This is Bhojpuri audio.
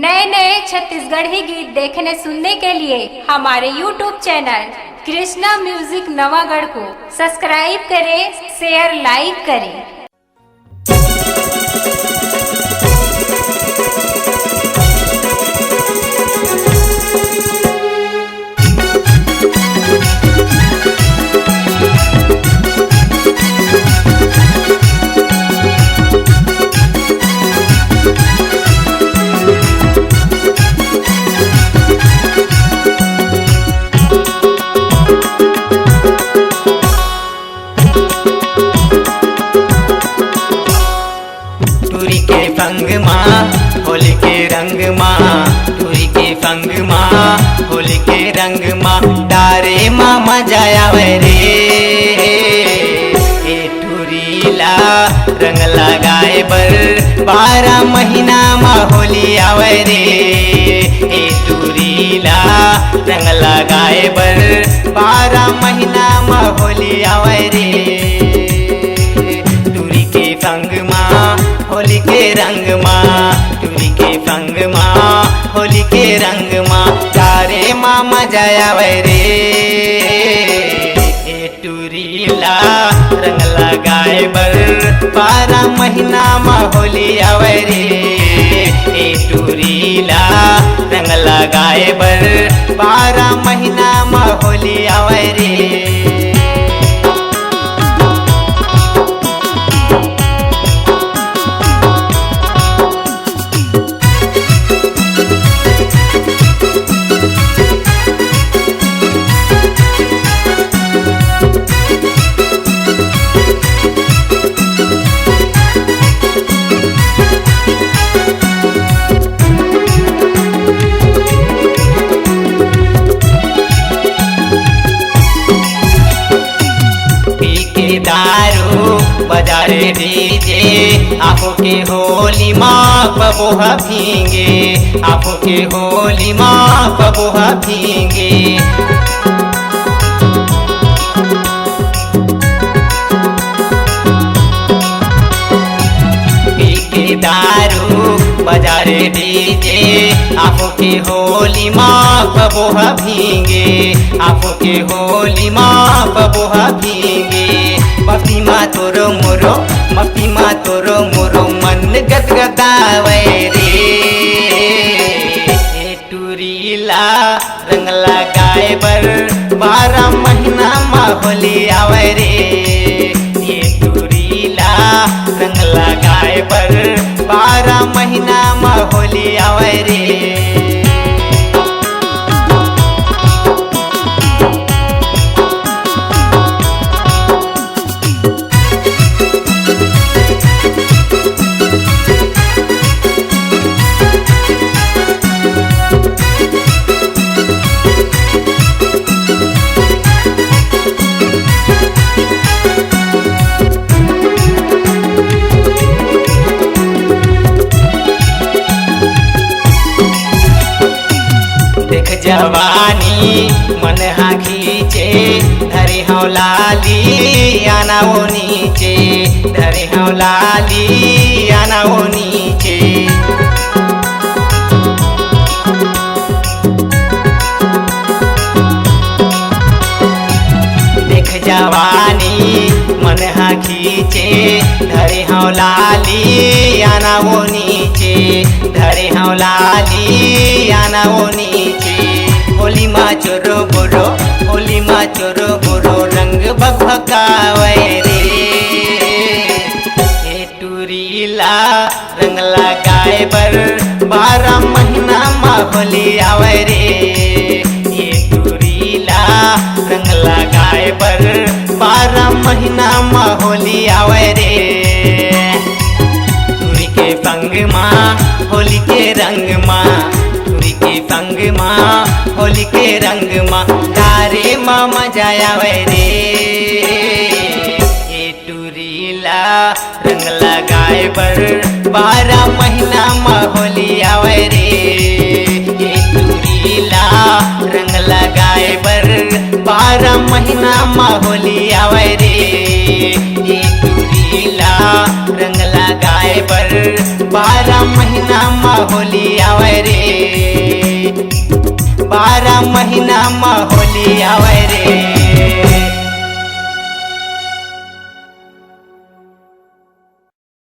नए नए छत्तीसगढ़ी गीत देखने सुनने के लिए हमारे YouTube channel Krishna music Navagarh को सब्सक्राइब करें, शेयर लाइक करें। फंग माँ होली के रंग माँ, टूरी के फंग माँ होली के रंग माँ, तारे माँ मजा आवे रे। ए टूरीला रंग लगाए बर 12 महीना माँ होली आवे रे। ए टूरीला रंग लगाए बर 12 महीना माँ होली आवे रे। टूरी के फंग माँ होली के रंग माँ, टूरी के फंग माँ होली के रंग माँ, तारे माँ मजा आवे रे। ए टूरीला रंग लगाए बर 12 महीना माँ होली आवे रे। ए टूरीला रंग लगाए बर 12 महीना माँ होली आवे रे। दारू बजारे डीजे आँखों के होली माँ बबोहा भींगे, आँखों के होली माँ बबोहा भींगे। दारू बजारे डीजे आँखों के होली माँ बबोहा भींगे, आँखों के होली माँ बबोहा भींगे। मफी माँ तोरो मोरो, मफी माँ तोरो मोरो मन गदगदावे रे। ए टूरीला रंग लगाए बर 12 महीना माँ होली आवे रे। ये टूरीला रंग लगाए बर 12 महीना माँ होली आवे रे। जवानी मन हा खींचे, धरे हौ लाली आना वो नीचे, धरे हौ लाली आना वो नीचे। देख जवानी मन हा खींचे, धरे हौ लाली आना वो नीचे, धरे हौ लाली आना वो नीचे। होली माँ चोरो बोरो, होली माँ चोरो बोरो रंग भभकावे रे। ए टूरीला रंग लगाए बर 12 महीना माँ होली आवे रे। ए टूरीला रंग लगाए बर 12 महीना माँ होली आवे रे। टूरी के फंग माँ होली के रंग माँ, टूरी के फंग माँ होली के रंग माँ, तारे माँ मजा आवे रे। ए टूरीला रंग लगाए बर 12 महीना माँ होली आवे रे। ए टूरीला रंग लगाए बर 12 महीना माँ होली आवे रे। ए टूरीला रंग लगाए बर 12 महीना में होली आवे रे 12 महीना में होली आवे रे।